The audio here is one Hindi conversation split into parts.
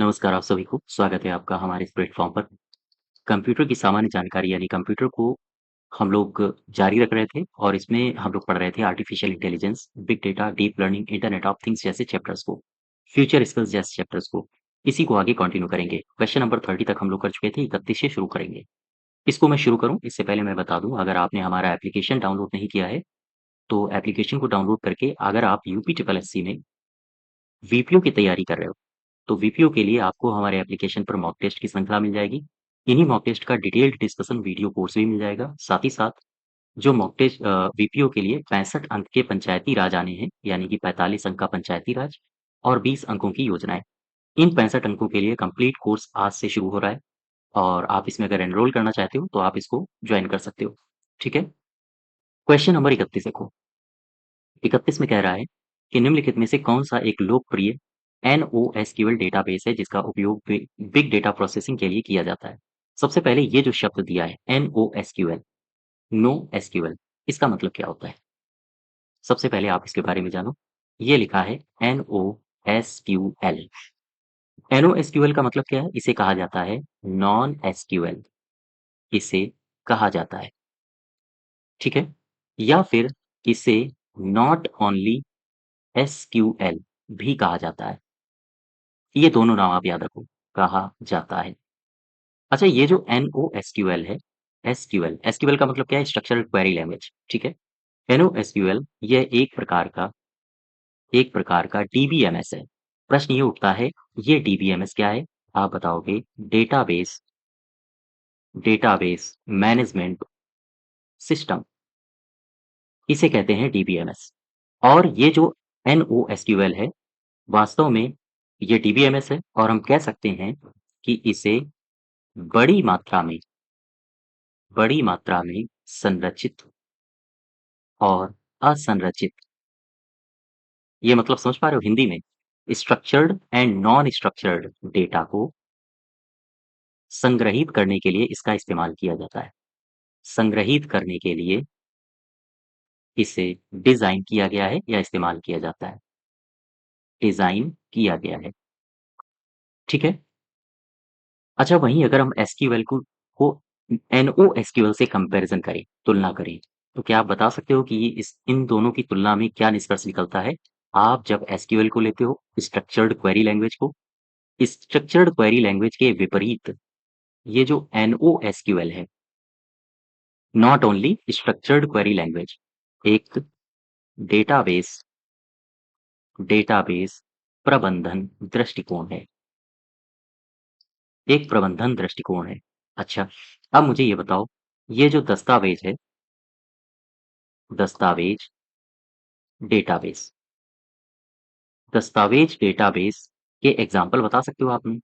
नमस्कार आप सभी को, स्वागत है आपका हमारे इस प्लेटफ़ॉर्म पर। कंप्यूटर की सामान्य जानकारी यानी कंप्यूटर को हम लोग जारी रख रहे थे और इसमें हम लोग पढ़ रहे थे artificial intelligence, big data, deep learning, internet of things जैसे चैप्टर्स को, फ्यूचर स्किल्स जैसे चैप्टर्स को। इसी को आगे कंटिन्यू करेंगे। क्वेश्चन नंबर 30 तक हम लोग कर चुके थे, 31 से शुरू करेंगे। इसको मैं शुरू करूँ इससे पहले मैं बता दूँ अगर आपने हमारा एप्लीकेशन डाउनलोड नहीं किया है, तो एप्लीकेशन को डाउनलोड करके अगर आप यूपी ट्रिपल एससी में वीपीओ की तैयारी कर रहे हो तो वीपीओ के लिए आपको हमारे एप्लीकेशन पर मॉक टेस्ट की श्रृंखला मिल जाएगी। इन्हीं मॉक टेस्ट का डिटेल्ड डिस्कशन वीडियो कोर्स भी मिल जाएगा। साथ ही साथ जो मॉक टेस्ट वीपीओ के लिए 65 अंक के पंचायती राज आने हैं, यानी कि 45 अंक का पंचायती राज और 20 अंकों की योजनाएँ। इन 65 अंकों के लिए कंप्लीट कोर्स आज से शुरू हो रहा है और आप इसमें अगर एनरोल करना चाहते हो, तो आप इसको जॉइन कर सकते हो। ठीक है? क्वेश्चन नंबर 31 देखो। 31 में कह रहा है कि निम्नलिखित में से कौन-सा एक लोकप्रिय NoSQL डेटाबेस है जिसका उपयोग बिग डेटा प्रोसेसिंग के लिए किया जाता है? सबसे पहले ये जो शब्द दिया है NoSQL, नो एसक्यूएल, इसका मतलब क्या होता है? सबसे पहले आप इसके बारे में जानो। ये लिखा है NoSQL। NoSQL का मतलब क्या है? इसे कहा जाता है नॉन एसक्यूएल, इसे कहा जाता है, ठीक है? या फिर इसे नॉट ओनली एसक्यूएल भी कहा जाता है। ये दोनों नाम आप याद रखो, कहा जाता है। अच्छा ये जो NoSQL है, एसक्यूएल का मतलब क्या है? स्ट्रक्चर्ड क्वेरी लैंग्वेज, ठीक है? NoSQL यह एक प्रकार का डीबीएमएस है। प्रश्न ये उठता है, ये डीबीएमएस क्या है? आप बताओगे डेटाबेस डेटाबेस मैनेजमेंट सिस्टम, इसे कहते हैं डीबीएमएस। और ये जो NoSQL है, वास्तव में ये डीबीएमएस है और हम कह सकते हैं कि इसे बड़ी मात्रा में बड़ी मात्रा में संरचित और असंरचित, ये मतलब समझ पा रहे हो हिंदी में? Structured and non structured data को संग्रहित करने के लिए इसका इस्तेमाल किया जाता है। संग्रहित करने के लिए इसे डिज़ाइन किया गया है या इस्तेमाल किया जाता है। डिज़ाइन किया गया है, ठीक है? अच्छा वहीं अगर हम एसक्यूएल को NoSQL से कंपैरिज़न करें, तुलना करें, तो क्या आप बता सकते हो कि ये इस इन दोनों की तुलना में क्या निष्कर्ष निकलता है? आप जब एसक्यूएल को लेते हो, स्ट्रक्चर्ड क्वेरी लैंग्वेज को, स्ट्रक्चर्ड क्वेरी लैंग्वेज के विपरीत ये जो NoSQL है, not only structured query language, एक डेटाबेस डेटाबेस प्रबंधन दृष्टिकोण है, एक प्रबंधन दृष्टिकोण है। अच्छा, अब मुझे ये बताओ, ये जो दस्तावेज है, दस्तावेज डेटाबेस, दस्तावेज डेटाबेस के एग्ज़ाम्पल बता सकते हो आपने?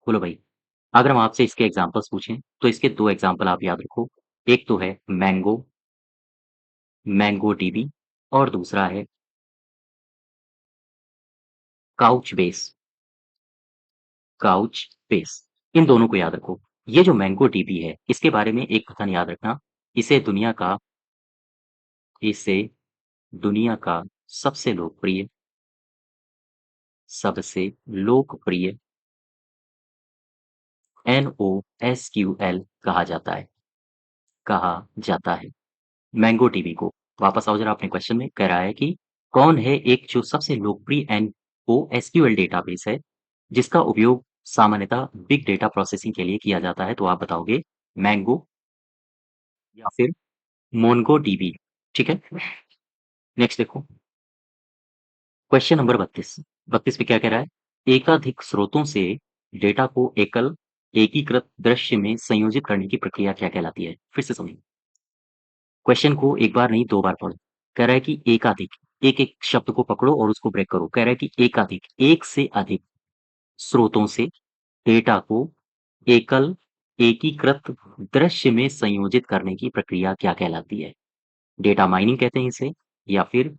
बोलो भाई। अगर हम आपसे इसके एग्ज़ाम्पल्स पूछें, तो इसके 2 एग्ज़ाम्पल आप याद रखो। एक तो है मैंगो डीबी और दूसरा है काउचबेस काउचबेस। इन दोनों को याद रखो। ये जो मैंगो डीबी है, इसके बारे में एक कथन याद रखना, इसे दुनिया का इसे दुनिया का सबसे लोकप्रिय NoSQL कहा जाता है। मैंगो टीवी को वापस आओ जरा अपने क्वेश्चन में, कह रहा है कि कौन है एक जो सबसे लोकप्रिय NoSQL डेटाबेस है, जिसका उपयोग सामान्यतः बिग डेटा प्रोसेसिंग के लिए किया जाता है? तो आप बताओगे मैंगो या फिर मोंगोडीबी, ठीक है? नेक्स्ट देखो, क्वेश्चन नंबर 32। 32 पे क्या कह रहा है? एकाधिक स्रोतों से डेटा को एकीकृत दृश्य में संयोजित करने की प्रक्रिया क्या कहलाती है? फिर से सुनिए। क्वेश्चन को एक बार नहीं 2 बार पढ़ो। कह रहा है कि एकाधिक, एक-एक शब्द को पकड़ो और उसको ब्रेक करो। कह रहा है कि एकाधिक, एक से अधिक स्रोतों से डेटा को एकल एकीकृत दृश्य में संयोजित करने की प्रक्रिया क्या कहलाती है? डेटा माइनिंग कहते हैं इसे, या फिर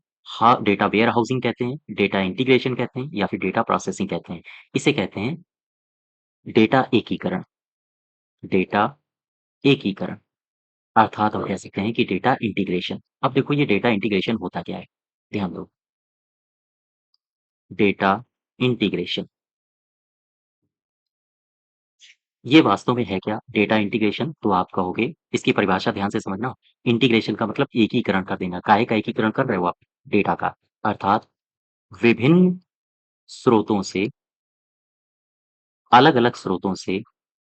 डेटा वेयरहाउसिंग कहते हैं, डेटा इंटीग्रेशन कहते हैं या फिर डेटा प्रोसेसिंग कहते हैं। इसे कहते हैं डेटा एकीकरण, डेटा एकीकरण। अर्थात हम कह सकते हैं कि डेटा इंटीग्रेशन। अब देखो ये डेटा इंटीग्रेशन होता क्या है? ध्यान दो। डेटा इंटीग्रेशन ये वास्तव में है क्या? डेटा इंटीग्रेशन तो आप कहोगे इसकी परिभाषा ध्यान से समझना। इंटीग्रेशन का मतलब एकीकरण कर देना। काहे का एकीकरण कर रहे हो आप? डेटा का। अर्थात विभिन्न स्रोतों से, अलग-अलग स्रोतों से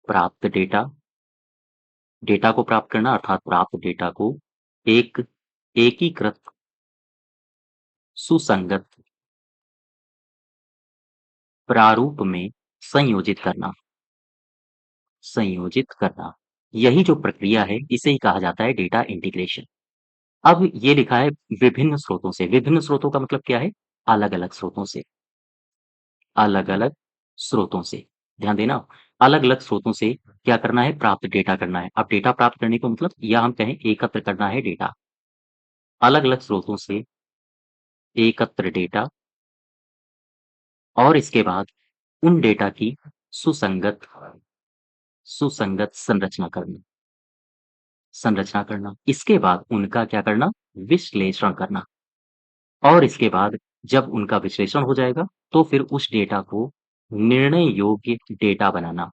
प्राप्त डेटा को प्राप्त करना अर्थात प्राप्त डेटा को एक एकीकृत, सुसंगत प्रारूप में संयोजित करना। संयोजित करना। यही जो प्रक्रिया है इसे ही कहा जाता है डेटा इंटीग्रेशन। अब ये लिखा है विभिन्न स्रोतों से। विभिन्न स्रोतों का मतलब क्या है? अलग-अलग स्रोतों से। अलग-अलग स्रोतों से। ध्यान देना, अलग-अलग स्रोतों से क्या करना है? प्राप्त डेटा करना है। अब डेटा प्राप्त करने को मतलब या हम कहें एकत्र करना है डेटा। अलग-अलग स्रोतों से एकत्र डेटा और इसके बाद उन डेटा की सुसंगत सुसंगत संरचना करना। इसके बाद उनका क्या करना? विश्लेषण करना। और इसके बाद जब उनका विश्लेषण हो जाएगा, तो फिर उस डेटा को निर्णय योग्य डेटा बनाना।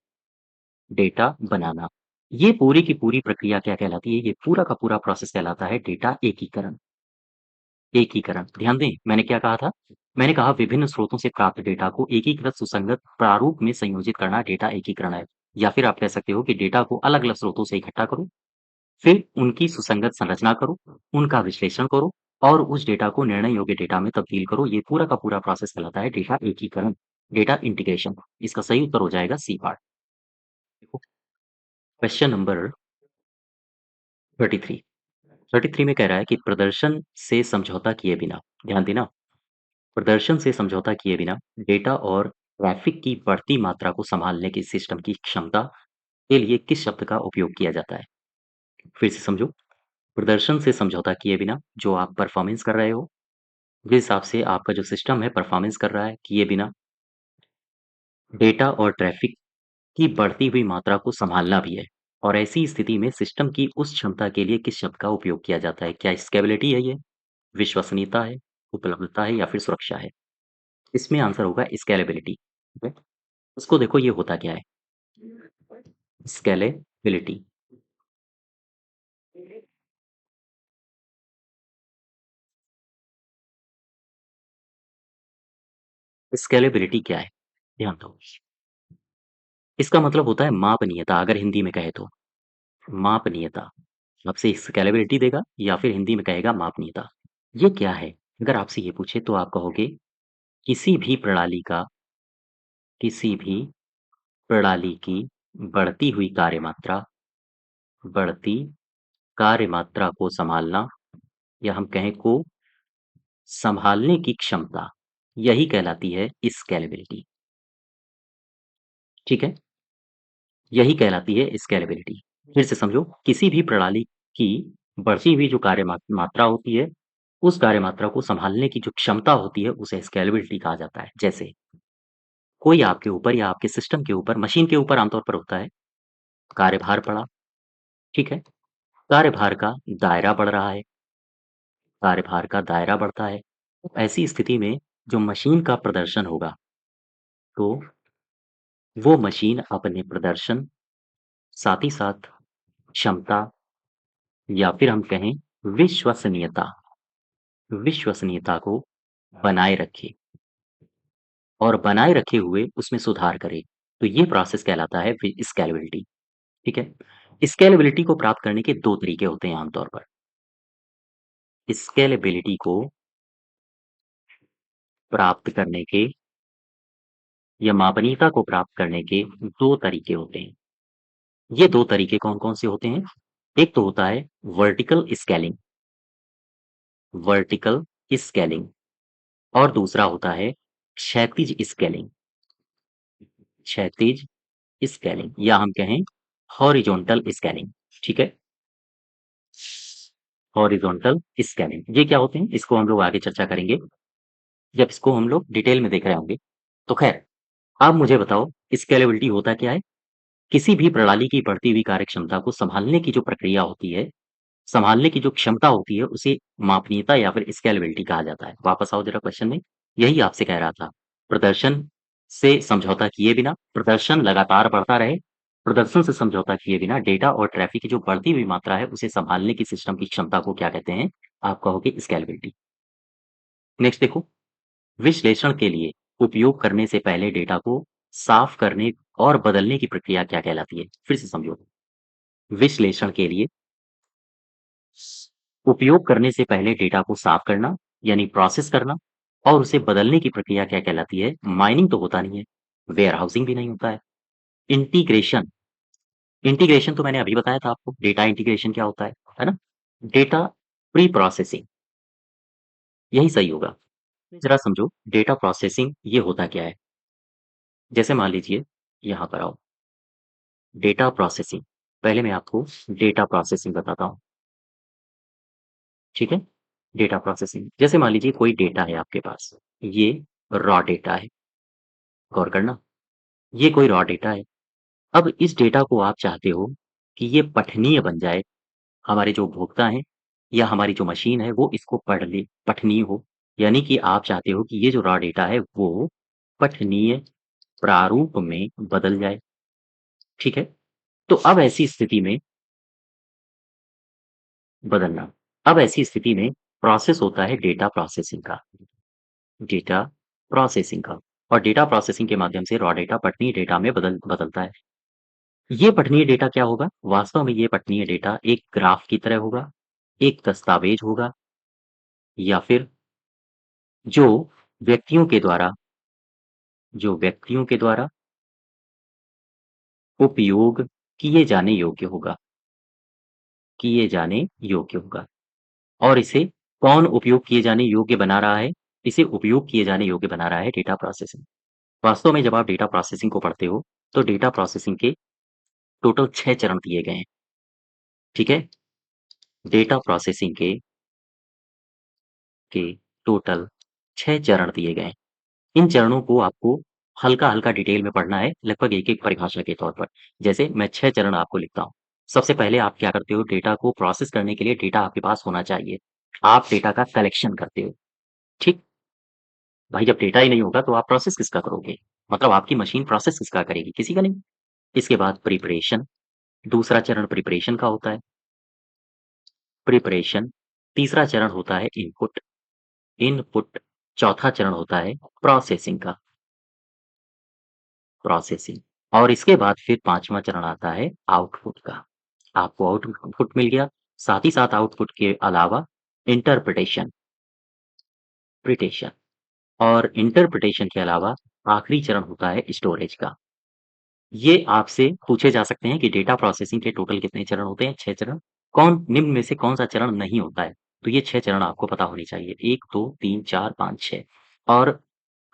ये पूरी की पूरी प्रक्रिया क्या कहलाती है? ये पूरा का पूरा प्रोसेस कहलाता है डेटा एकीकरण। एकीकरण। ध्यान दें, मैंने क्या कहा था? मैंने कहा विभिन्न स्रोतों से प्राप्त डेटा को एकीकृत सुसंगत प्रारूप में संयोजित करना डेटा एकीकरण है। या फिर आप कह सकते हो कि डेटा को अलग-अलग स्रोतों से इकट्ठा करो, फिर उनकी सुसंगत संरचना करो, उनका विश्लेषण करो और उस डेटा को निर्णय योग्य डेटा में तब्दील करो। ये पूरा का पूरा प्रोसेस कहलाता है डेटा एकीकरण, डेटा इंटीग्रेशन। इसका सही उत्तर हो जाएगा सी पार्ट। देखो, क्वेश्चन नंबर 33। 33 में कह रहा है कि प्रदर्शन से समझौता किए बिना, ध्यान देना, प्रदर्शन से समझौता किए बिना डेटा और ट्रैफिक की बढ़ती मात्रा को संभालने की सिस्टम की क्षमता के लिए किस शब्द का उपयोग किया जाता है? फिर से समझो। प्रदर्शन से समझौता किए बिना जो आप परफॉर्मेंस कर रहे हो, जिस हिसाब से आपका जो सिस्टम है परफॉर्मेंस कर रहा है, किए बिना डेटा और ट्रैफिक की बढ़ती हुई मात्रा को संभालना भी है। और ऐसी स्थिति में सिस्टम की उस क्षमता के लिए किस शब्द का उपयोग किया जाता है? क्या स्केलेबिलिटी है ये? विश्वसनीयता है? उपलब्धता है या फिर सुरक्षा है? इसमें आंसर होगा स्केलेबिलिटी। ठीक है? उसको देखो ये होता क्या है? स्केलेबिलिटी। स्केलेबिलिटी क्या है? ध्यान दो। इसका मतलब होता है मापनीयता अगर हिंदी में कहें तो। मापनीयता। आपसे स्केलेबिलिटी देगा या फिर हिंदी में कहेगा मापनीयता। ये क्या है? अगर आपसे ये पूछे तो आप कहोगे किसी भी प्रणाली का किसी भी प्रणाली की बढ़ती हुई बढ़ती कार्य मात्रा को सँभालना या हम कहें को सँभालने की क्षमता, यही कहलाती है स्केलेबिलिटी। ठीक है? यही कहलाती है स्केलेबिलिटी। फिर से समझो, किसी भी प्रणाली की बढ़ती हुई जो कार्य मात्रा होती है, उस कार्य मात्रा को सँभालने की जो क्षमता होती है, उसे स्केलेबिलिटी कहा जाता है। जैसे कोई आपके ऊपर या आपके सिस्टम के ऊपर, मशीन के ऊपर आमतौर पर होता है, कार्यभार पड़ा, ठीक है? कार्यभार का दायरा बढ़ रहा है, कार्यभार का दायरा बढ़ता है। तो ऐसी स्थिति में जो मशीन का प्रदर्शन होगा, तो वो मशीन अपने प्रदर्शन, साथ ही साथ क्षमता या फिर हम कहें विश्वसनीयता विश्वसनीयता को बनाए रखे और बनाए रखे हुए उसमें सुधार करे। तो ये प्रोसेस कहलाता है स्केलेबिलिटी। ठीक है? स्केलेबिलिटी को प्राप्त करने के 2 तरीके होते हैं आमतौर पर। स्केलेबिलिटी को प्राप्त करने के या मापनीयता को प्राप्त करने के 2 तरीके होते हैं। ये 2 तरीके कौन-कौन से होते हैं? एक तो होता है वर्टिकल स्केलिंग और दूसरा होता है क्षैतिज स्केलिंग क्षैतिज स्केलिंग या हम कहें हॉरिजॉन्टल स्केलिंग। ठीक है? Horizontal scaling. ये क्या होते हैं? इसको हम लोग आगे चर्चा करेंगे, जब इसको हम लोग डिटेल में देख रहे होंगे। तो खैर, आप मुझे बताओ स्केलेबिलिटी होता क्या है? किसी भी प्रणाली की बढ़ती हुई कार्यक्षमता को सँभालने की जो प्रक्रिया होती है, सँभालने की जो क्षमता होती है, उसे मापनीयता या फिर स्केलेबिलिटी कहा जाता है। वापस आओ ज़रा क्वेश्चन में, यही आपसे कह रहा था। प्रदर्शन से समझौता किए बिना प्रदर्शन लगातार बढ़ता रहे प्रदर्शन से समझौता किए बिना डेटा और ट्रैफिक की जो बढ़ती हुई मात्रा है, उसे सँभालने की सिस्टम की क्षमता को क्या कहते हैं? आप कहोगे स्केलेबिलिटी। नेक्स्ट देखो, विश्लेषण के लिए उपयोग करने से पहले डेटा को साफ करने और बदलने की प्रक्रिया क्या कहलाती है? फिर से समझो। विश्लेषण के लिए उपयोग करने से पहले डेटा को साफ करना, यानी प्रोसेस करना और उसे बदलने की प्रक्रिया क्या कहलाती है? माइनिंग तो होता नहीं है, वेयरहाउसिंग भी नहीं होता है। इंटीग्रेशन, इंटीग्रेशन तो मैंने अभी बताया था आपको, डेटा इंटीग्रेशन क्या होता है ना? डेटा प्री प्रोसेसिंग, यही सही होगा। ज़रा समझो, डेटा प्रोसेसिंग ये होता क्या है? जैसे मान लीजिए, यहाँ पर आओ, डेटा प्रोसेसिंग, पहले मैं आपको डेटा प्रोसेसिंग बताता हूँ, ठीक है? डेटा प्रोसेसिंग, जैसे मान लीजिए कोई डेटा है आपके पास, ये रॉ डेटा है, गौर करना, ये कोई रॉ डेटा है। अब इस डेटा को आप चाहते हो कि ये पठनीय बन जाए, हमारे जो उपभोक्ता हैं या हमारी जो मशीन है वो इसको पढ़ ले, पठनीय हो। यानी कि आप चाहते हो कि ये जो रॉ डेटा है वो पठनीय प्रारूप में बदल जाए, ठीक है? तो अब ऐसी स्थिति में बदलना, अब ऐसी स्थिति में प्रोसेस होता है डेटा प्रोसेसिंग का, डेटा प्रोसेसिंग का। और डेटा प्रोसेसिंग के माध्यम से रॉ डेटा पठनीय डेटा में बदलता है। ये पठनीय डेटा क्या होगा? वास्तव में ये पठनीय डेटा एक ग्राफ की तरह होगा, एक दस्तावेज होगा या फिर जो व्यक्तियों के द्वारा जो व्यक्तियों के द्वारा उपयोग किए जाने योग्य होगा, किए जाने योग्य होगा। और इसे कौन उपयोग किए जाने योग्य बना रहा है? इसे उपयोग किए जाने योग्य बना रहा है डेटा प्रोसेसिंग। वास्तव में जब आप डेटा प्रोसेसिंग को पढ़ते हो, तो डेटा प्रोसेसिंग के टोटल 6 चरण दिए गए हैं, ठीक है? डेटा प्रोसेसिंग के टोटल 6 चरण दिए गए हैं। इन चरणों को आपको हल्का-हल्का डिटेल में पढ़ना है, लगभग एक-एक परिभाषा के तौर पर। जैसे मैं 6 चरण आपको लिखता हूँ। सबसे पहले आप क्या करते हो, डेटा को प्रोसेस करने के लिए डेटा आपके पास होना चाहिए। आप डेटा का कलेक्शन करते हो, ठीक? भाई जब डेटा ही नहीं होगा तो आप प्रोसेस किसका करोगे? मतलब आपकी मशीन प्रोसेस किसका करेगी? किसी का नहीं। इसके बाद प्रिपरेशन, दूसरा चरण प्रिपरेशन का होता है, प्रिपरेशन। तीसरा चरण होता है इनपुट, इनपुट। चौथा चरण होता है प्रोसेसिंग का, प्रोसेसिंग। और इसके बाद फिर 5वां चरण आता है आउटपुट का। आपको आउटपुट मिल गया, साथ ही साथ आउटपुट के अलावा इंटरप्रिटेशन, प्रिटेशन। और इंटरप्रिटेशन के अलावा आखिरी चरण होता है स्टोरेज का। ये आपसे पूछे जा सकते हैं कि डेटा प्रोसेसिंग के टोटल कितने चरण होते हैं? 6 चरण। कौन निम्न में से कौन-सा चरण नहीं होता है? तो ये 6 चरण आपको पता होने चाहिए। 1, 2, 3, 4, 5, 6। और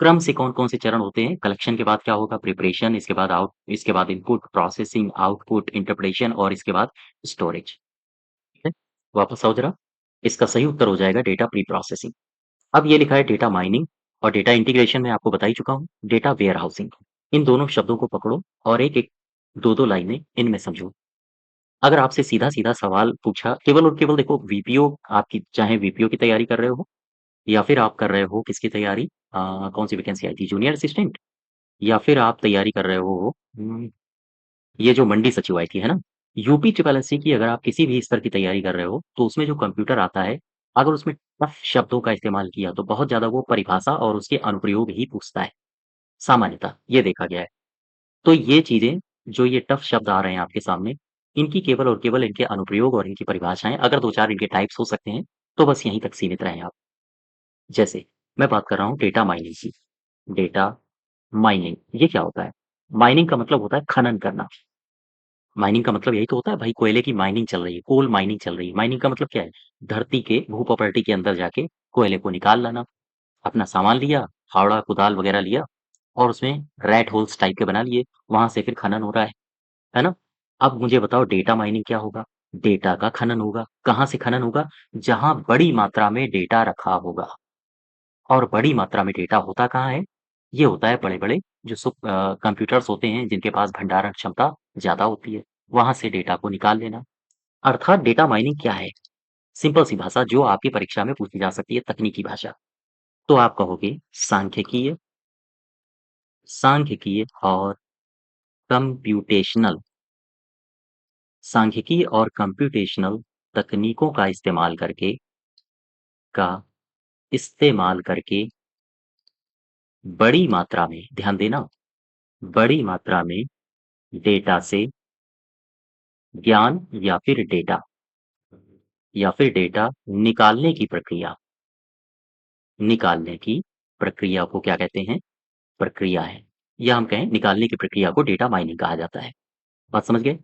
क्रम से कौन-कौन से चरण होते हैं? कलेक्शन के बाद क्या होगा? प्रिपरेशन, इसके बाद इनपुट, प्रोसेसिंग, आउटपुट, इंटरप्रिटेशन और इसके बाद स्टोरेज। ठीक है? वापस आओ ज़रा। इसका सही उत्तर हो जाएगा डेटा प्री प्रोसेसिंग। अब ये लिखा है डेटा माइनिंग और डेटा इंटीग्रेशन मैं आपको बता ही चुका हूँ। डेटा वेयरहाउसिंग, इन दोनों शब्दों को पकड़ो और एक-एक, 2-2 लाइनें इनमें समझो। अगर आपसे सीधा-सीधा सवाल पूछा, केवल और केवल देखो वीपीओ, आपकी चाहे वीपीओ की तैयारी कर रहे हो या फिर आप कर रहे हो किसकी तैयारी, कौन-सी वैकेंसी आई थी? जूनियर असिस्टेंट, या फिर आप तैयारी कर रहे हो ये जो मंडी सचिव आई थी, है ना? यूपी ट्रिपल एससी की अगर आप किसी भी स्तर की तैयारी कर रहे हो, तो उसमें जो कंप्यूटर आता है, अगर उसमें टफ़ शब्दों का इस्तेमाल किया, तो बहुत ज़्यादा वो परिभाषा और उसके अनुप्रयोग ही पूछता है, सामान्यतः, ये देखा गया है। तो ये चीज़ें, जो ये टफ़ शब्द आ रहे हैं आपके सामने, इनकी केवल और केवल इनके अनुप्रयोग और इनकी परिभाषाएँ, अगर 2-4 इनके टाइप्स हो सकते हैं, तो बस यहीं तक सीमित रहें आप। जैसे, मैं बात कर रहा हूँ डेटा माइनिंग की। डेटा माइनिंग, ये क्या होता है? माइनिंग का मतलब होता है खनन करना। माइनिंग का मतलब यही तो होता है भाई, कोयले की माइनिंग चल रही है, कोल माइनिंग चल रही है। माइनिंग का मतलब क्या है? धरती के भू-प्रॉपर्टी के अंदर जाके कोयले को निकाल लाना। अपना सामान लिया, फावड़ा, कुदाल वगैरह लिया और उसमें रैट होल्स टाइप के बना लिए, वहाँ से फिर खनन हो रहा है ना? अब मुझे बताओ डेटा माइनिंग क्या होगा? डेटा का खनन होगा। कहाँ से खनन होगा? जहाँ बड़ी मात्रा में डेटा रखा होगा। और बड़ी मात्रा में डेटा होता कहाँ है? ये होता है बड़े-बड़े जो कंप्यूटर्स होते हैं जिनके पास भंडारण क्षमता ज़्यादा होती है, वहाँ से डेटा को निकाल लेना। अर्थात डेटा माइनिंग क्या है? सिंपल सी भाषा जो आपकी परीक्षा में पूछी जा सकती है, तकनीकी भाषा। तो आप कहोगे सांख्यिकीय, सांख्यिकीय और कंप्यूटेशनल। सांख्यिकी और कंप्यूटेशनल तकनीकों का इस्तेमाल करके बड़ी मात्रा में, ध्यान देना, बड़ी मात्रा में डेटा से ज्ञान या फिर डेटा निकालने की प्रक्रिया, निकालने की प्रक्रिया को क्या कहते हैं? प्रक्रिया है। या हम कहें निकालने की प्रक्रिया को डेटा माइनिंग कहा जाता है। बात समझ गए?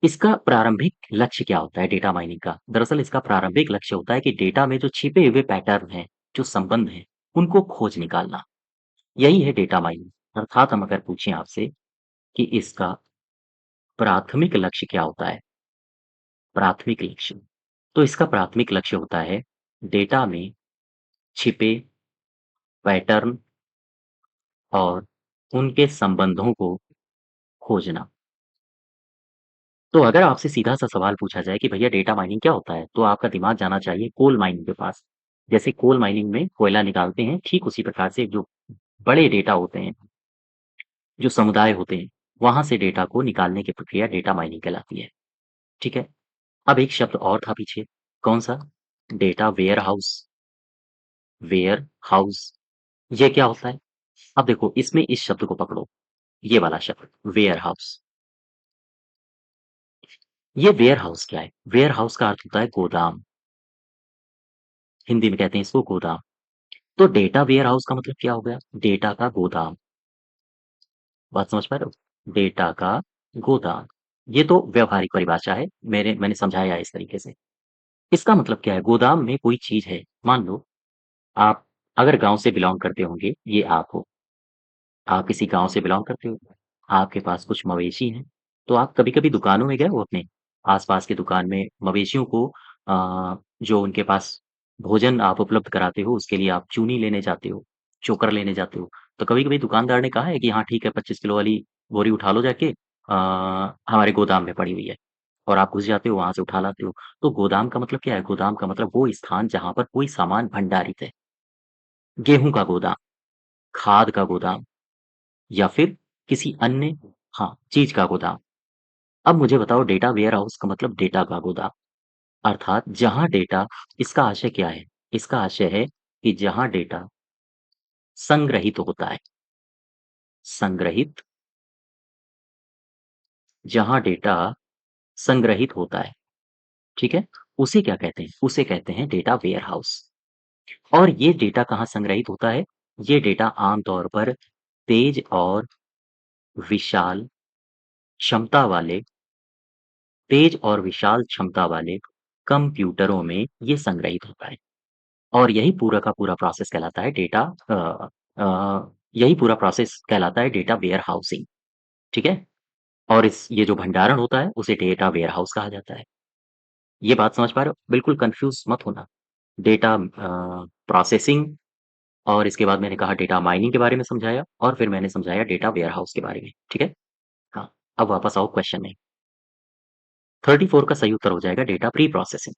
इसका प्रारंभिक लक्ष्य क्या होता है डेटा माइनिंग का? दरअसल इसका प्रारंभिक लक्ष्य होता है कि डेटा में जो छिपे हुए पैटर्न हैं, जो संबंध हैं, उनको खोज निकालना। यही है डेटा माइनिंग। अर्थात हम अगर पूछें आपसे कि इसका प्राथमिक लक्ष्य क्या होता है? प्राथमिक लक्ष्य। तो इसका प्राथमिक लक्ष्य होता है डेटा में छिपे पैटर्न और उनके संबंधों को खोजना। तो अगर आपसे सीधा-सा सवाल पूछा जाए कि भैया डेटा माइनिंग क्या होता है? तो आपका दिमाग जाना चाहिए कोल माइनिंग के पास। जैसे कोल माइनिंग में कोयला निकालते हैं, ठीक उसी प्रकार से जो बड़े डेटा होते हैं, जो समुदाय होते हैं, वहाँ से डेटा को निकालने की प्रक्रिया डेटा माइनिंग कहलाती है। ठीक है? अब एक शब्द और था पीछे, कौन-सा? Data warehouse, warehouse. ये क्या होता है? अब देखो इसमें इस शब्द को पकड़ो, ये वाला शब्द वेयरहाउस। ये वेयरहाउस क्या है? वेयरहाउस का अर्थ होता है गोदाम। हिंदी में कहते हैं इसको गोदाम। तो डेटा वेयरहाउस का मतलब क्या हो गया? डेटा का गोदाम। बात समझ पा रहे हो? डेटा का गोदाम। ये तो व्यावहारिक परिभाषा है। मैंने समझाया है इस तरीके से। इसका मतलब क्या है? गोदाम में कोई चीज़ है। मान लो आप अगर गाँव से बिलॉन्ग करते होंगे, ये आप हो। आप किसी गाँव से बिलॉन्ग करते हो, आपके पास कुछ मवेशी हैं, तो आप कभी-कभी दुकानों में गए हो अपने आस-पास की दुकान में मवेशियों को जो उनके पास भोजन आप उपलब्ध कराते हो, उसके लिए आप चूनी लेने जाते हो, चोकर लेने जाते हो। तो कभी-कभी दुकानदार ने कहा है कि हाँ, ठीक है 25 किलो वाली बोरी उठा लो जाके हमारे गोदाम में पड़ी हुई है और आप घुस जाते हो, वहाँ से उठा लाते हो। तो गोदाम का मतलब क्या है? गोदाम का मतलब वो स्थान जहाँ पर कोई सामान भंडारित है। गेहूँ का गोदाम, खाद का गोदाम या फिर किसी अन्य हाँ, चीज़ का गोदाम। अब मुझे बताओ डेटा वेयरहाउस का मतलब डेटा का गोदाम, अर्थात जहाँ डेटा इसका आशय क्या है? इसका आशय है कि जहाँ डेटा संग्रहित होता है, संग्रहित जहाँ डेटा संग्रहित होता है, ठीक है? उसे क्या कहते हैं? उसे कहते हैं डेटा वेयरहाउस। और ये डेटा कहाँ संग्रहित होता है? ये डेटा आम तौर पर तेज और विशाल क्षमता वाले तेज और विशाल क्षमता वाले कंप्यूटरों में ये संग्रहित होता है। और यही पूरा का पूरा प्रोसेस कहलाता है यही पूरा प्रोसेस कहलाता है डेटा वेयरहाउसिंग, ठीक है? और इस ये जो भंडारण होता है उसे डेटा वेयरहाउस कहा जाता है। ये बात समझ पा रहे हो? बिल्कुल कन्फ्यूज़ मत होना। डेटा प्रोसेसिंग और इसके बाद मैंने कहा डेटा माइनिंग के बारे में समझाया और फिर मैंने समझाया डेटा वेयरहाउस के बारे में, ठीक है? हाँ, अब वापस आओ क्वेश्चन में। 34 का सही उत्तर हो जाएगा डेटा प्री प्रोसेसिंग।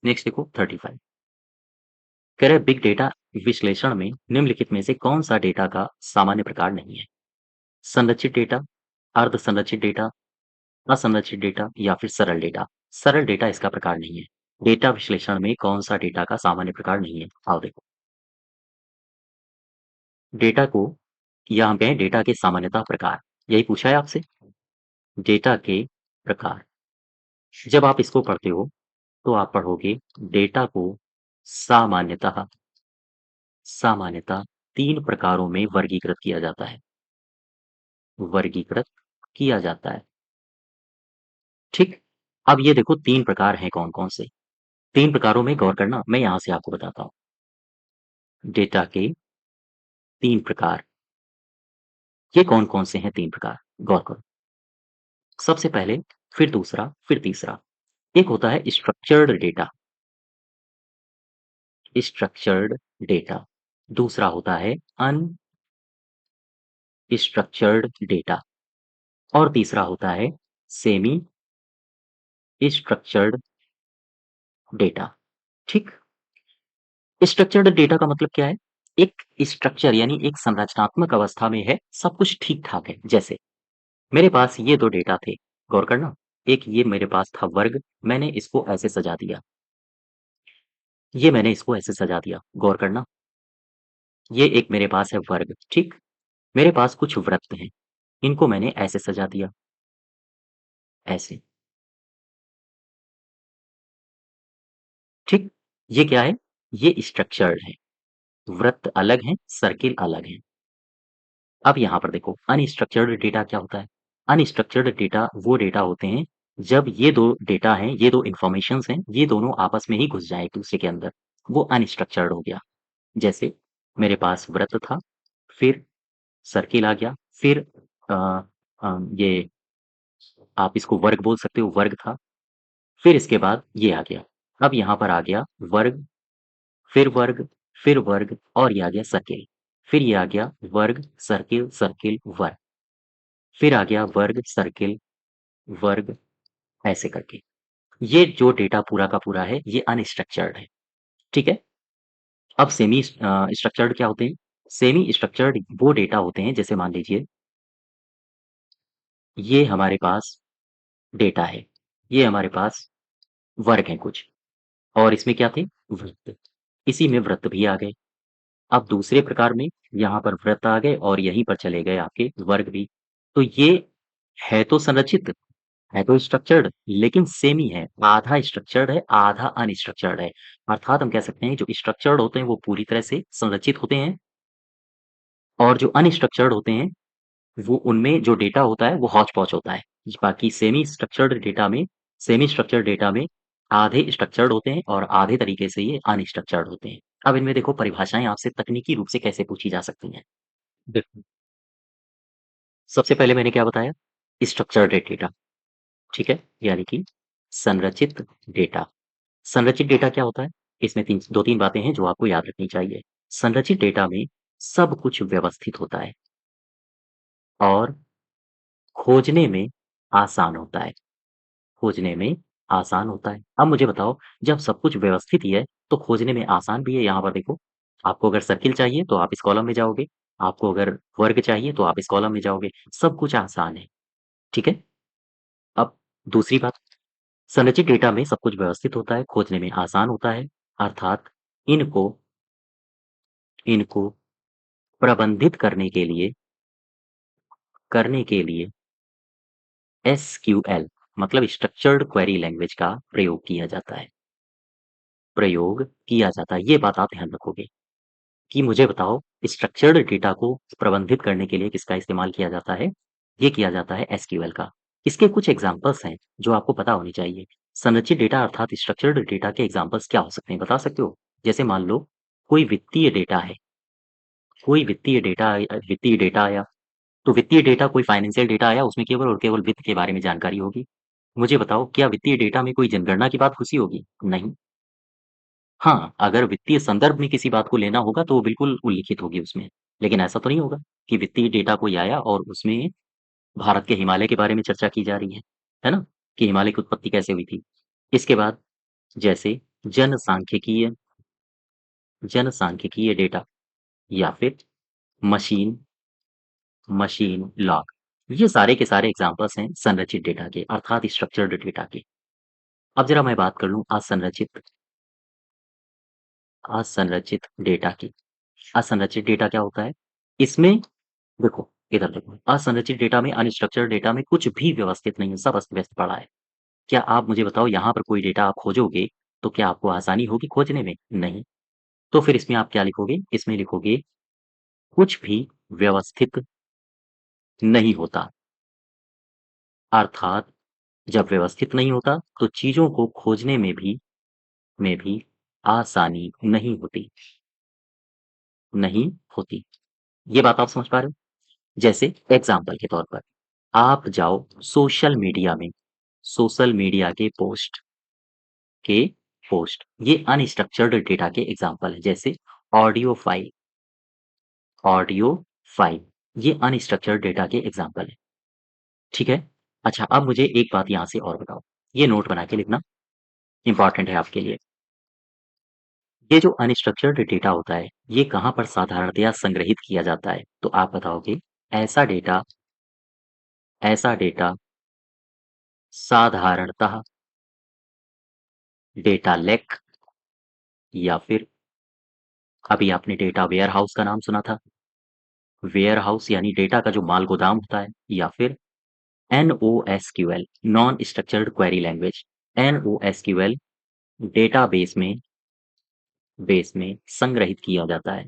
नेक्स्ट देखो 35 कह रहे बिग डेटा विश्लेषण में निम्नलिखित में से कौन सा डेटा का सामान्य प्रकार नहीं है? संरचित डेटा, अर्ध संरचित डेटा, असंरचित डेटा या फिर सरल डेटा। सरल डेटा इसका प्रकार नहीं है। डेटा विश्लेषण में कौन सा डेटा का सामान्य प्रकार नहीं है? आओ देखो। डेटा को या हम कहें डेटा के सामान्यतः प्रकार, यही पूछा है आपसे। डेटा के प्रकार। जब आप इसको पढ़ते हो तो आप पढ़ोगे डेटा को सामान्यतः सामान्यतः 3 प्रकारों में वर्गीकृत किया जाता है। वर्गीकृत किया जाता है। ठीक? अब ये देखो 3 प्रकार हैं कौन-कौन से? 3 प्रकारों में गौर करना, मैं यहाँ से आपको बताता हूँ। डेटा के 3 प्रकार, ये कौन-कौन से हैं 3 प्रकार? गौर करो। सबसे पहले, फिर दूसरा, फिर तीसरा। एक होता है स्ट्रक्चर्ड डेटा, स्ट्रक्चर्ड डेटा। दूसरा होता है अनस्ट्रक्चर्ड डेटा और तीसरा होता है सेमी स्ट्रक्चर्ड डेटा। ठीक? स्ट्रक्चर्ड डेटा का मतलब क्या है? एक स्ट्रक्चर यानी एक संरचनात्मक अवस्था में है, सब कुछ ठीक-ठाक है। जैसे मेरे पास ये 2 डेटा थे, गौर करना। एक ये मेरे पास था वर्ग, मैंने इसको ऐसे सजा दिया। ये मैंने इसको ऐसे सजा दिया, गौर करना। ये एक मेरे पास है वर्ग, ठीक? मेरे पास कुछ वृत्त हैं, इनको मैंने ऐसे सजा दिया, ऐसे, ठीक? ये क्या है? ये स्ट्रक्चर्ड है। वृत्त अलग हैं, सर्किल अलग हैं। अब यहाँ पर देखो अनस्ट्रक्चर्ड डेटा क्या होता है? अनस्ट्रक्चर्ड डेटा वो डेटा होते हैं जब ये 2 डेटा हैं, ये 2 इन्फॉर्मेशंस हैं, ये दोनों आपस में ही घुस जाएँ एक-दूसरे के अंदर, वो अनस्ट्रक्चर्ड हो गया। जैसे मेरे पास वृत्त था, फिर सर्किल आ गया, फिर अ ये आप इसको वर्ग बोल सकते हो, वर्ग था, फिर इसके बाद ये आ गया। अब यहाँ पर आ गया वर्ग, फिर वर्ग, फिर वर्ग और ये आ गया सर्किल। फिर ये आ गया वर्ग, सर्किल, सर्किल, वर्ग। फिर आ गया वर्ग, सर्किल, वर्ग, ऐसे करके। ये जो डेटा पूरा का पूरा है, ये अनस्ट्रक्चर्ड है, ठीक है? अब सेमी स्ट्रक्चर्ड क्या होते हैं? सेमी स्ट्रक्चर्ड वो डेटा होते हैं, जैसे मान लीजिए ये हमारे पास डेटा है, ये हमारे पास वर्ग हैं कुछ और इसमें क्या थे? वृत्त। इसी में वृत्त भी आ गए। अब दूसरे प्रकार में यहाँ पर वृत्त आ गए और यहीं पर चले गए आपके वर्ग भी। तो ये है तो संरचित, है तो स्ट्रक्चर्ड लेकिन सेमी है, आधा स्ट्रक्चर्ड है, आधा अनस्ट्रक्चर्ड है। अर्थात हम कह सकते हैं जो स्ट्रक्चर्ड होते हैं वो पूरी तरह से संरचित होते हैं और जो अनस्ट्रक्चर्ड होते हैं वो उनमें जो डेटा होता है वो हौच-पौच होता है। बाकी सेमी स्ट्रक्चर्ड डेटा में आधे स्ट्रक्चर्ड होते हैं और आधे तरीके से ये अनस्ट्रक्चर्ड होते हैं। अब इनमें देखो परिभाषाएँ आपसे तकनीकी रूप से कैसे पूछी जा सकती हैं। देखो, सबसे पहले मैंने क्या बताया? स्ट्रक्चर्ड डेटा, ठीक है? यानी कि संरचित डेटा। संरचित डेटा क्या होता है? इसमें 2-3 बातें हैं जो आपको याद रखनी चाहिए। संरचित डेटा में सब कुछ व्यवस्थित होता है और खोजने में आसान होता है, खोजने में आसान होता है। अब मुझे बताओ जब सब कुछ व्यवस्थित ही है, तो खोजने में आसान भी है। यहाँ पर देखो, आपको अगर सर्किल चाहिए तो आप इस कॉलम में जाओगे, आपको अगर वर्ग चाहिए तो आप इस कॉलम में जाओगे, सब कुछ आसान है, ठीक है? अब दूसरी बात, संरचित डेटा में सब कुछ व्यवस्थित होता है, खोजने में आसान होता है, अर्थात इनको इनको प्रबंधित करने के लिए एसक्यूएल मतलब स्ट्रक्चर्ड क्वेरी लैंग्वेज का प्रयोग किया जाता है। ये बात आप ध्यान रखोगे कि मुझे बताओ स्ट्रक्चर्ड डेटा को प्रबंधित करने के लिए किसका इस्तेमाल किया जाता है? ये किया जाता है एसक्यूएल का। इसके कुछ एग्ज़ाम्पल्स हैं जो आपको पता होनी चाहिए। संरचित डेटा अर्थात स्ट्रक्चर्ड डेटा के एग्ज़ाम्पल्स क्या हो सकते हैं, बता सकते हो? जैसे मान लो कोई वित्तीय डेटा है, वित्तीय डेटा आया, तो वित्तीय डेटा कोई फाइनेंशियल डेटा आया उसमें केवल और केवल वित्त के बारे में जानकारी होगी। मुझे बताओ क्या वित्तीय डेटा में कोई जनगणना की बात घुसी होगी? नहीं। हाँ, अगर वित्तीय संदर्भ में किसी बात को लेना होगा तो वो बिल्कुल उल्लिखित होगी उसमें। लेकिन ऐसा तो नहीं होगा कि वित्तीय डेटा कोई आया और उसमें भारत के हिमालय के बारे में चर्चा की जा रही है ना? कि हिमालय की उत्पत्ति कैसे हुई थी। इसके बाद जैसे जनसांख्यिकीय जनसांख्यिकीय डेटा या फिर मशीन मशीन लॉग, ये सारे के सारे एग्ज़ाम्पल्स हैं संरचित डेटा के अर्थात स्ट्रक्चर्ड डेटा के। अब ज़रा मैं बात कर लूँ असंरचित डेटा की। असंरचित डेटा क्या होता है? इसमें देखो, इधर देखो, असंरचित डेटा में अनस्ट्रक्चर्ड डेटा में कुछ भी व्यवस्थित नहीं है, सब अस्त-व्यस्त पड़ा है। क्या आप मुझे बताओ यहाँ पर कोई डेटा आप खोजोगे, तो क्या आपको आसानी होगी खोजने में? नहीं। तो फिर इसमें आप क्या लिखोगे? इसमें लिखोगे कुछ भी व्यवस्थित नहीं होता, अर्थात जब व्यवस्थित नहीं होता, तो चीज़ों को खोजने में भी आसानी नहीं होती। ये बात आप समझ पा रहे हो? जैसे एग्ज़ाम्पल के तौर पर, आप जाओ सोशल मीडिया के पोस्ट, ये अनस्ट्रक्चर्ड डेटा के एग्ज़ाम्पल हैं, जैसे ऑडियो फ़ाइल ऑडियो फ़ाइल, ये अनस्ट्रक्चर्ड डेटा के एग्ज़ाम्पल हैं, ठीक है? अच्छा, अब मुझे एक बात यहाँ से और बताओ, ये नोट बना के लिखना, इम्पोर्टेंट है आपके लिए। ये जो अनस्ट्रक्चर्ड डेटा होता है, ये कहाँ पर साधारणतया संग्रहित किया जाता है? तो आप बताओगे, ऐसा डेटा ऐसा डेटा साधारणतः डेटा लेक, या फिर अभी आपने डेटा वेयर हाउस का नाम सुना था, वेयर हाउस यानी डेटा का जो माल गोदाम होता है, या फिर NoSQL, non structured query language. NoSQL data base में संग्रहित किया जाता है,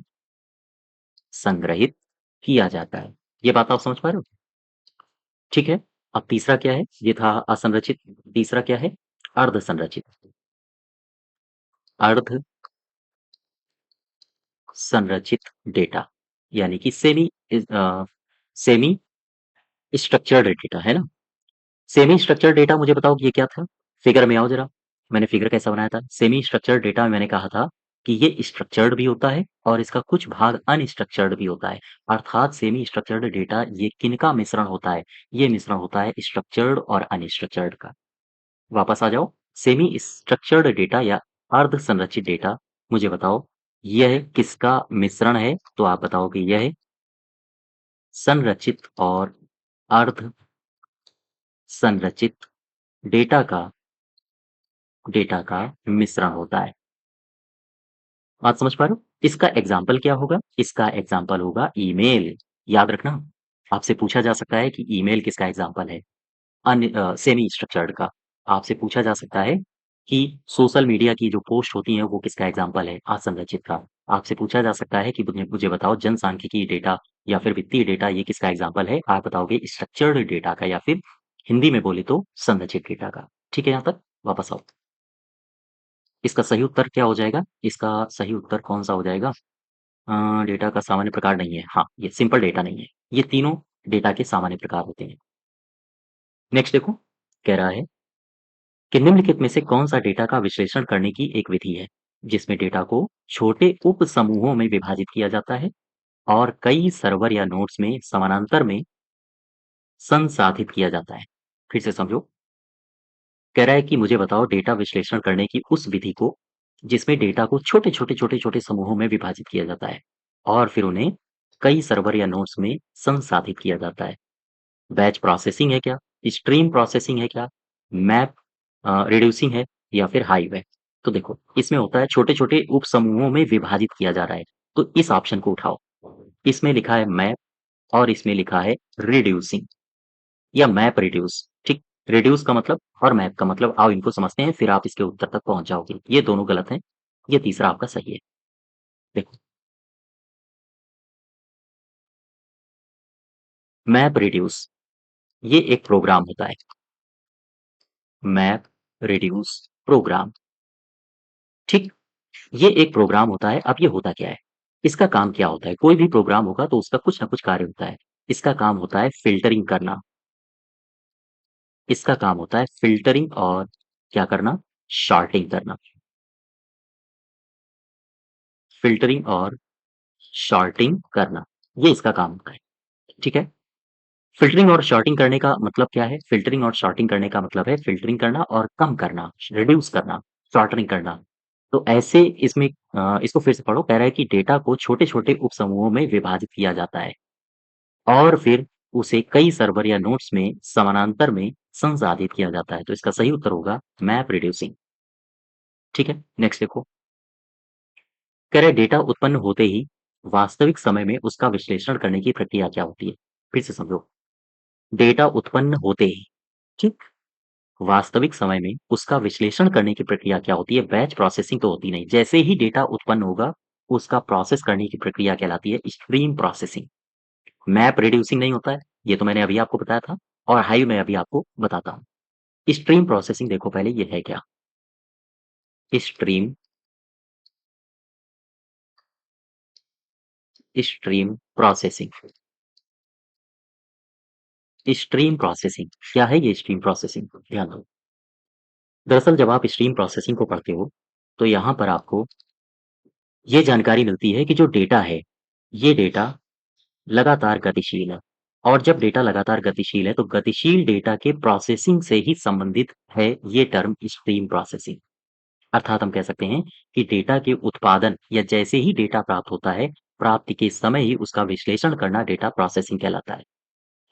संग्रहित किया जाता है। ये बात आप समझ पा रहे हो? ठीक है। अब तीसरा क्या है? ये था असंरचित। तीसरा क्या है? अर्ध संरचित। अर्ध संरचित डेटा, यानी कि सेमी स्ट्रक्चर्ड डेटा, है ना? सेमी स्ट्रक्चर्ड डेटा, मुझे बताओ कि ये क्या था? फिगर में आओ जरा। मैंने फिगर कैसा बनाया था? सेमी स्ट्रक्चर्ड डेटा में मैंने कहा था कि ये स्ट्रक्चर्ड भी होता है और इसका कुछ भाग अनस्ट्रक्चर्ड भी होता है। अर्थात सेमी स्ट्रक्चर्ड डेटा ये किनका मिश्रण होता है? ये मिश्रण होता है स्ट्रक्चर्ड और अनस्ट्रक्चर्ड का। वापस आ जाओ। सेमी स्ट्रक्चर्ड डेटा या अर्ध संरचित डेटा, मुझे बताओ यह किसका मिश्रण है? तो आप बताओगे यह संरचित और अर्ध संरचित डेटा का मिश्रण होता है। बात समझ पा रहे हो? इसका एग्जाम्पल क्या होगा? इसका एग्जाम्पल होगा ईमेल। याद रखना, आपसे पूछा जा सकता है कि ईमेल किसका एग्जाम्पल है, सेमी स्ट्रक्चर्ड का। आपसे पूछा जा सकता है कि सोशल मीडिया की जो पोस्ट होती हैं वो किसका एग्जाम्पल है, असंरचित का। आपसे पूछा जा सकता है कि मुझे मुझे बताओ जनसांख्यिकीय डेटा या फिर वित्तीय डेटा ये किसका एग्जाम्पल है। आप बताओगे स्ट्रक्चर्ड डेटा का, या फिर हिंदी में बोले तो संरचित डेटा का। ठीक है, यहाँ तक वापस आओ। इसका सही उत्तर क्या हो जाएगा? इसका सही उत्तर कौन सा हो जाएगा? डेटा का सामान्य प्रकार नहीं है। हाँ, ये सिंपल डेटा नहीं है। ये तीनों डेटा के सामान्य प्रकार होते हैं। नेक्स्ट देखो, कह रहा है कि निम्नलिखित में से कौन सा डेटा का विश्लेषण करने की एक विधि है जिसमें डेटा को छोटे उप समूहों में विभाजित किया जाता है और कई सर्वर या नोड्स में समानांतर में संसाधित किया जाता है। फिर से समझो। कह रहा है कि मुझे बताओ डेटा विश्लेषण करने की उस विधि को जिसमें डेटा को छोटे छोटे छोटे छोटे समूहों में विभाजित किया जाता है और फिर उन्हें कई सर्वर या नोड्स में संसाधित किया जाता है। बैच प्रोसेसिंग है क्या? स्ट्रीम प्रोसेसिंग है क्या? मैप रिड्यूसिंग है, या फिर हाइव है? तो देखो, इसमें होता है छोटे छोटे उप समूहों में विभाजित किया जा रहा है। तो इस ऑप्शन को उठाओ। इसमें लिखा है मैप और इसमें लिखा है रिड्यूसिंग या मैप रिड्यूस। ठीक। रिड्यूस का मतलब और मैप का मतलब, आओ इनको समझते हैं फिर आप इसके उत्तर तक पहुंच जाओगे। ये दोनों गलत हैं, ये तीसरा आपका सही है। देखो, मैप रिड्यूस ये एक प्रोग्राम होता है। Map reduce program. ठीक। ये एक प्रोग्राम होता है। अब ये होता क्या है? इसका काम क्या होता है? कोई भी प्रोग्राम होगा तो उसका कुछ ना कुछ कार्य होता है। इसका काम होता है फिल्टरिंग करना। इसका काम होता है फिल्टरिंग और क्या करना? शॉर्टिंग करना। फिल्टरिंग और शॉर्टिंग करना, ये इसका काम होता है। ठीक है। फ़िल्टरिंग और सॉर्टिंग करने का मतलब क्या है? फ़िल्टरिंग और सॉर्टिंग करने का मतलब है फ़िल्टरिंग करना और कम करना, रिड्यूस करना, सॉर्टरिंग करना। तो ऐसे इसमें इसको फिर से पढ़ो। कह रहा है कि डेटा को छोटे-छोटे उपसमूहों में विभाजित किया जाता है और फिर उसे कई सर्वर या नोड्स में समानांतर में संसाधित किया जाता है। तो इसका सही उत्तर होगा मैप रिड्यूसिंग। ठीक है, नेक्स्ट देखो। कह रहा है डेटा उत्पन्न होते ही वास्तविक समय में उसका विश्लेषण करने की प्रक्रिया क्या होती है? फिर से समझो। डेटा उत्पन्न होते ही, ठीक? वास्तविक समय में उसका विश्लेषण करने की प्रक्रिया क्या होती है? बैच प्रोसेसिंग तो होती नहीं। जैसे ही डेटा उत्पन्न होगा, उसका प्रोसेस करने की प्रक्रिया कहलाती है स्ट्रीम प्रोसेसिंग। मैप रिड्यूसिंग नहीं होता है, ये तो मैंने अभी आपको बताया था, और हाइव मैं अभी आपको बताता हूँ। स्ट्रीम प्रोसेसिंग देखो पहले ये है क्या? Stream stream processing. Stream processing क्या है? ये स्ट्रीम प्रोसेसिंग ध्यान दो। दरअसल जब आप स्ट्रीम प्रोसेसिंग को पढ़ते हो, तो यहाँ पर आपको ये जानकारी मिलती है कि जो डेटा है, ये डेटा लगातार गतिशील है। और जब डेटा लगातार गतिशील है, तो गतिशील डेटा के प्रोसेसिंग से ही संबंधित है ये टर्म स्ट्रीम प्रोसेसिंग। अर्थात हम कह सकते हैं कि डेटा के उत्पादन या जैसे ही डेटा प्राप्त होता है, प्राप्ति के समय ही उसका विश्लेषण करना डेटा प्रोसेसिंग कहलाता है।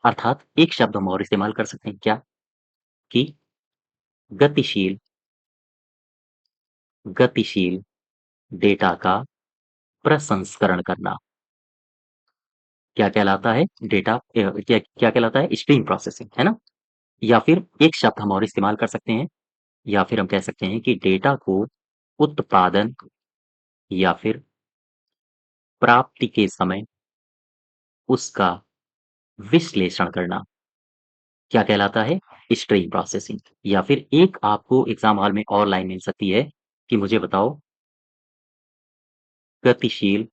अर्थात एक शब्द हम और इस्तेमाल कर सकते हैं क्या? कि गतिशील गतिशील डेटा का प्रसंस्करण करना क्या कहलाता है? डेटा क्या क्या कहलाता है? स्ट्रीम प्रोसेसिंग, है ना? या फिर एक शब्द हम और इस्तेमाल कर सकते हैं, या फिर हम कह सकते हैं कि डेटा को उत्पादन या फिर प्राप्ति के समय उसका विश्लेषण करना क्या कहलाता है? Stream processing. या फिर एक आपको एग्जाम हॉल में और लाइन मिल सकती है कि मुझे बताओ गतिशील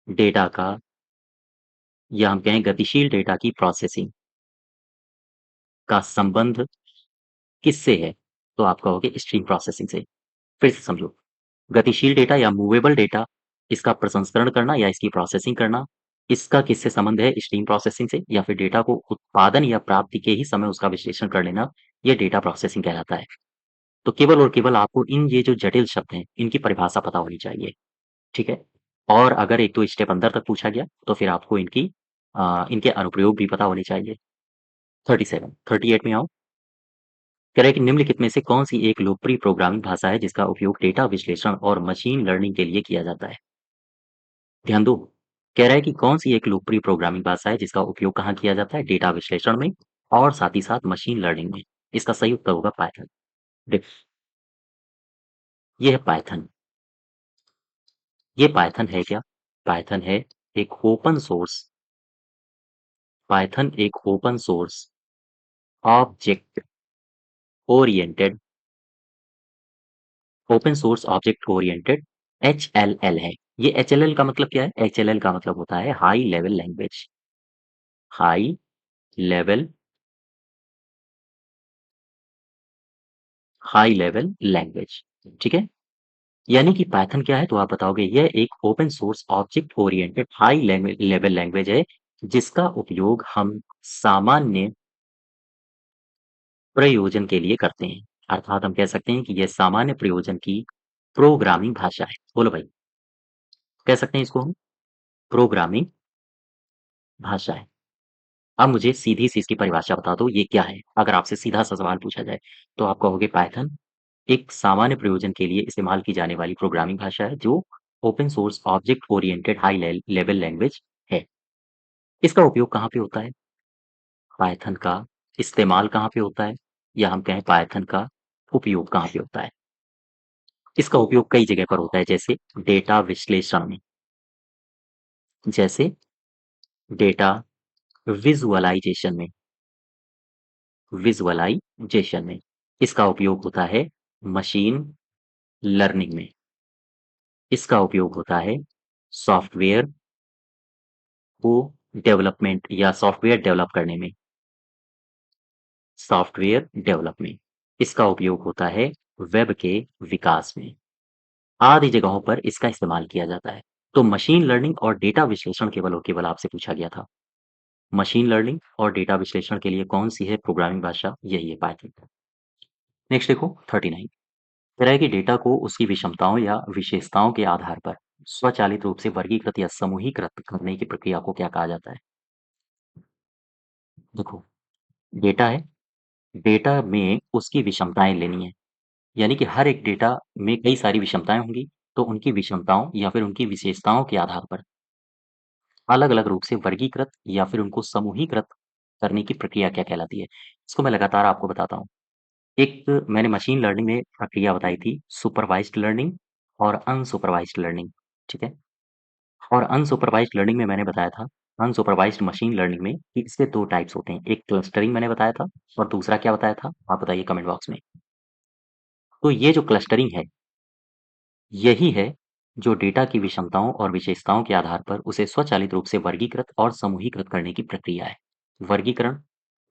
डेटा का, या हम कहें गतिशील डेटा की प्रोसेसिंग का संबंध किससे है? तो आप कहोगे स्ट्रीम प्रोसेसिंग से। फिर से समझो, गतिशील डेटा या मूवेबल डेटा, इसका प्रसंस्करण करना या इसकी प्रोसेसिंग करना, इसका किससे संबंध है? स्ट्रीम प्रोसेसिंग से। या फिर डेटा को उत्पादन या प्राप्ति के ही समय उसका विश्लेषण कर लेना, ये डेटा प्रोसेसिंग कहलाता है। तो केवल और केवल आपको इन ये जो जटिल शब्द हैं, इनकी परिभाषा पता होनी चाहिए, ठीक है? और अगर 1-2 स्टेप अंदर तक पूछा गया, तो फिर आपको इनके अनुप्रयोग भी पता होने चाहिए। 37 38 में आओ। कह रहा है कि निम्नलिखित में से कौन-सी एक लोकप्रिय प्रोग्रामिंग भाषा है जिसका उपयोग डेटा विश्लेषण और मशीन लर्निंग के लिए किया जाता है? ध्यान दो, कह रहा है कि कौन-सी एक लोकप्रिय प्रोग्रामिंग भाषा है जिसका उपयोग कहाँ किया जाता है? डेटा विश्लेषण में और साथ ही साथ मशीन लर्निंग में। इसका सही उत्तर होगा पाइथन। देखो, ये है पाइथन। ये पाइथन है क्या? पाइथन है एक ओपन सोर्स पाइथन एक open source object oriented open source object oriented HLL है। ये एचएलएल का मतलब क्या है? एचएलएल का मतलब होता है high level language. High level high level language, ठीक है? यानी कि पाइथन क्या है? तो आप बताओगे यह एक open source object oriented high level language है जिसका उपयोग हम सामान्य प्रयोजन के लिए करते हैं। अर्थात हम कह सकते हैं कि यह सामान्य प्रयोजन की प्रोग्रामिंग भाषा है। बोलो भाई, कह सकते हैं इसको हम प्रोग्रामिंग भाषा है। अब मुझे सीधी सी इसकी परिभाषा बता दो, ये क्या है? अगर आपसे सीधा सा सवाल पूछा जाए, तो आप कहोगे पाइथन एक सामान्य प्रयोजन के लिए इस्तेमाल की जाने वाली प्रोग्रामिंग भाषा है जो open source object oriented high level language है। इसका उपयोग कहाँ पे होता है? पाइथन का इस्तेमाल कहाँ पे होता है? या हम कहें पाइथन का उपयोग कहाँ पे होता है? इसका उपयोग कई जगह पर होता है, जैसे डेटा विश्लेषण में, जैसे डेटा विजुअलाइजेशन में विजुअलाइजेशन में इसका उपयोग होता है मशीन लर्निंग में, इसका उपयोग होता है सॉफ्टवेयर को डेवलपमेंट या सॉफ्टवेयर डेवलप करने में, सॉफ्टवेयर डेवलप में इसका उपयोग होता है वेब के विकास में। आदि जगहों पर इसका इस्तेमाल किया जाता है। तो मशीन लर्निंग और डेटा विश्लेषण केवल और केवल आपसे पूछा गया था। मशीन लर्निंग और डेटा विश्लेषण के लिए कौन सी है प्रोग्रामिंग भाषा? यही है पाइथन। नेक्स्ट देखो 39, कह रहा है कि डेटा को उसकी विषमताओं या विशेषताओं के आधार पर स्वचालित रूप से वर्गीकृत या समूहीकृत करने की प्रक्रिया को क्या कहा जाता है? देखो, डेटा है, डेटा में उसकी विषमताएं लेनी है, यानी कि हर एक डेटा में कई सारी विषमताएं होंगी, तो उनकी विषमताओं या फिर उनकी विशेषताओं के आधार पर अलग अलग रूप से वर्गीकृत या फिर उनको समूहीकृत करने की प्रक्रिया क्या कहलाती है? इसको मैं लगातार आपको बताता हूँ। एक मैंने मशीन लर्निंग में प्रक्रिया बताई थी, सुपरवाइज्ड लर्निंग और अनसुपरवाइज्ड लर्निंग, ठीक है? और अनसुपरवाइज्ड लर्निंग में मैंने बताया था, अनसुपरवाइज्ड मशीन लर्निंग में कि इसके 2 टाइप्स होते हैं। एक क्लस्टरिंग मैंने बताया था और दूसरा क्या बताया था? आप बताइए कमेंट बॉक्स में। तो ये जो क्लस्टरिंग है, यही है जो डेटा की विषमताओं और विशेषताओं के आधार पर उसे स्वचालित रूप से वर्गीकृत और समूहीकृत करने की प्रक्रिया है। वर्गीकरण,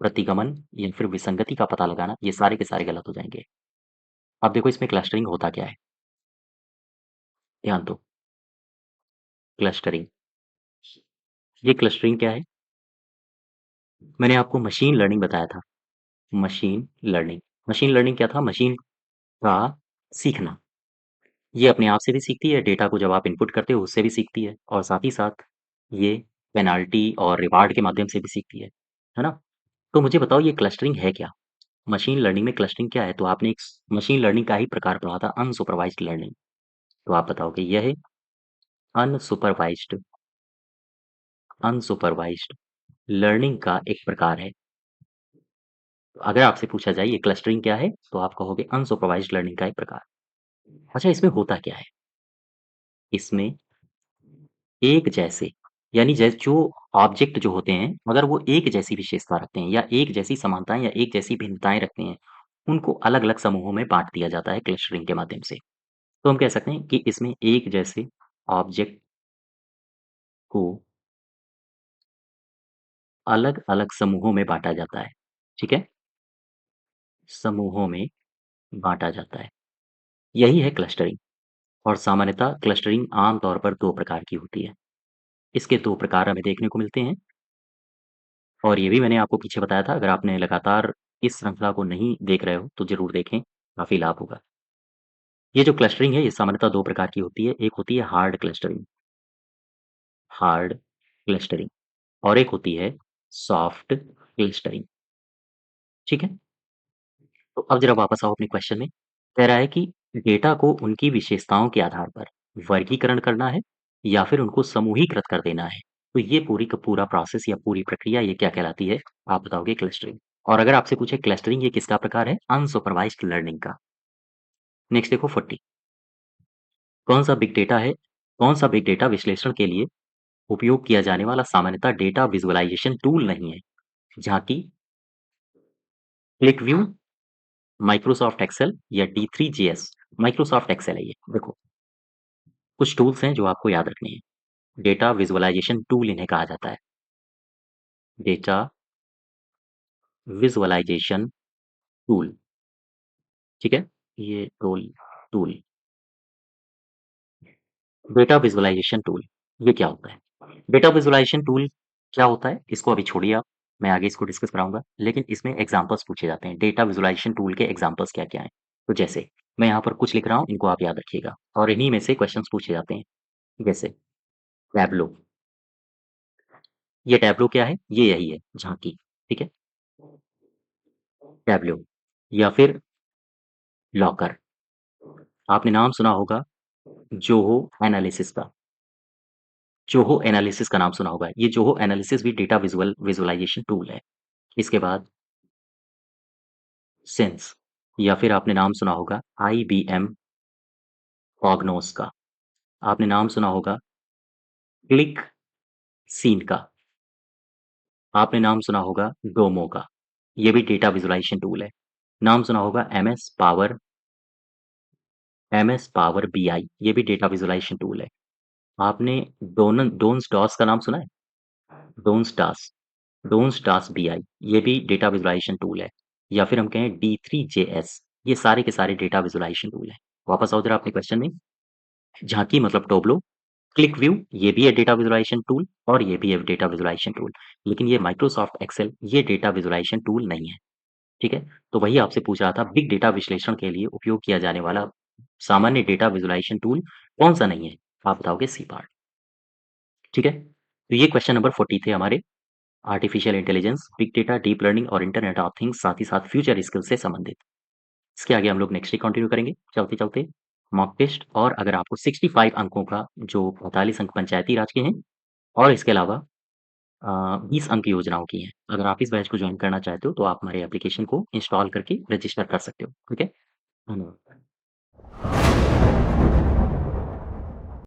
प्रतिगमन या फिर विसंगति का पता लगाना, ये सारे के सारे गलत हो जाएँगे। अब देखो इसमें क्लस्टरिंग होता क्या है? ध्यान दो, क्लस्टरिंग। ये क्लस्टरिंग क्या है? मैंने आपको मशीन लर्निंग बताया था। Machine learning. मशीन लर्निंग क्या था? मशीन का सीखना। ये अपने आप से भी सीखती है, डेटा को जब आप इनपुट करते हो उससे भी सीखती है और साथ ही साथ ये पेनल्टी और रिवार्ड के माध्यम से भी सीखती है ना? तो मुझे बताओ ये क्लस्टरिंग है क्या? मशीन लर्निंग में क्लस्टरिंग क्या है? तो आपने एक मशीन लर्निंग का ही प्रकार पढ़ा था, अनसुपरवाइज्ड लर्निंग। तो आप बताओगे यह है अनसुपरवाइज्ड अनसुपरवाइज्ड लर्निंग का एक प्रकार है। तो अगर आपसे पूछा जाए ये क्लस्टरिंग क्या है? तो आप कहोगे अनसुपरवाइज्ड लर्निंग का एक प्रकार। अच्छा, इसमें होता क्या है? इसमें एक जैसे यानी जो ऑब्जेक्ट जो होते हैं, अगर वो एक जैसी विशेषता रखते हैं या एक जैसी समानताएँ या एक जैसी भिन्नताएँ रखते हैं, उनको अलग-अलग समूहों में बाँट दिया जाता है क्लस्टरिंग के माध्यम से। तो हम कह सकते हैं कि इसमें एक जैसे ऑब्जेक्ट को अलग-अलग समूहों में बाँटा जाता है, ठीक है? समूहों में बाँटा जाता है। यही है क्लस्टरिंग और सामान्यतः क्लस्टरिंग आम तौर पर 2 प्रकार की होती है। इसके 2 प्रकार हमें देखने को मिलते हैं और ये भी मैंने आपको पीछे बताया था, अगर आपने लगातार इस श्रृंखला को नहीं देख रहे हो, तो ज़रूर देखें, काफ़ी लाभ होगा। ये जो क्लस्टरिंग है, ये सामान्यतः 2 प्रकार की होती है। एक होती है हार्ड क्लस्टरिंग और एक होती है सॉफ्ट क्लस्टरिंग, ठीक है? तो अब ज़रा वापस आओ अपने क्वेश्चन में। कह रहा है कि डेटा को उनकी विशेषताओं के आधार पर वर्गीकरण करना है या फिर उनको समूहीकृत कर देना है। तो ये पूरी का पूरा प्रोसेस या पूरी प्रक्रिया ये क्या कहलाती है? आप बताओगे क्लस्टरिंग। और अगर आपसे पूछे क्लस्टरिंग ये किसका प्रकार है? अनसुपरवाइज्ड लर्निंग का। नेक्स्ट देखो 40 कौन-सा बिग डेटा है? कौन-सा बिग डेटा विश्लेषण के लिए उपयोग किया जाने वाला सामान्यतः डेटा विजुअलाइजेशन टूल नहीं है? झांकी, क्लिकव्यू, माइक्रोसॉफ्ट एक्सेल या D3JS। माइक्रोसॉफ्ट एक्सेल है ये। देखो, कुछ टूल्स हैं जो आपको याद रखने हैं। डेटा विजुअलाइजेशन टूल इन्हें कहा जाता है। डेटा विजुअलाइजेशन टूल, ठीक है? ये टूल डेटा विजुअलाइजेशन टूल, ये क्या होता है? डेटा विजुअलाइजेशन टूल क्या होता है? इसको अभी छोड़िए आप, मैं आगे इसको डिस्कस कराऊँगा, लेकिन इसमें एग्ज़ाम्पल्स पूछे जाते हैं। डेटा विजुअलाइजेशन टूल के एग्ज़ाम्पल्स क्या-क्या हैं? तो जैसे, मैं यहाँ पर कुछ लिख रहा हूँ, इनको आप याद रखिएगा और इन्हीं में से क्वेश्चन्स पूछे जाते हैं। जैसे टैब्लो, ये टैब्लो क्या है? ये यही है, झांकी, ठीक है? टैब्लो या फिर लॉकर। आपने नाम सुना होगा जोहो एनालिसिस का। जोहो एनालिसिस का नाम सुना होगा। ये जोहो एनालिसिस भी डेटा विजुअलाइजेशन टूल है। इसके बाद सेंस या फिर आपने नाम सुना होगा आईबीएम कॉग्नोस का। आपने नाम सुना होगा क्लिक सीन का। आपने नाम सुना होगा डोमो का। ये भी डेटा विजुअलाइजेशन टूल है। नाम सुना होगा एमएस पावर बीआई, ये भी डेटा विजुअलाइजेशन टूल है। आपने डोन्स डॉस का नाम सुना है? Dance dance dance dance BI, ये भी डेटा विजुअलाइजेशन टूल है। या फिर हम कहें D3JS, ये सारे के सारे डेटा विजुअलाइजेशन टूल हैं। वापस आओ जरा अपने क्वेश्चन में। झांकी मतलब टोब्लो, क्लिक व्यू ये भी है डेटा विजुअलाइजेशन टूल और ये भी है डेटा विजुअलाइजेशन टूल। लेकिन ये माइक्रोसॉफ्ट एक्सेल ये डेटा विजुअलाइजेशन टूल नहीं है, ठीक है? तो वही आपसे पूछ रहा था बिग डेटा विश्लेषण के लिए उपयोग किया जाने वाला सामान्य डेटा विजुअलाइजेशन टूल कौन-सा नहीं है? आप बताओगे सीपार्ट, ठीक है? तो ये क्वेश्चन नंबर 40 थे हमारे artificial intelligence, big data, deep learning और इंटरनेट ऑफ थिंग्स साथ ही साथ फ्यूचर स्किल्स से संबंधित। इसके आगे हम लोग नेक्स्ट वीक कंटिन्यू करेंगे चलते-चलते मॉक टेस्ट और अगर आपको 65 अंकों का जो 45 अंक पंचायती राज के हैं और इसके अलावा 20 अंक योजनाओं की हैं। अगर आप इस बैच को जॉइन करना चाहते हो तो आप हमारे एप्लीकेशन को इंस्टॉल करके रजिस्टर कर सकते हो। ठीक है? धन्यवाद।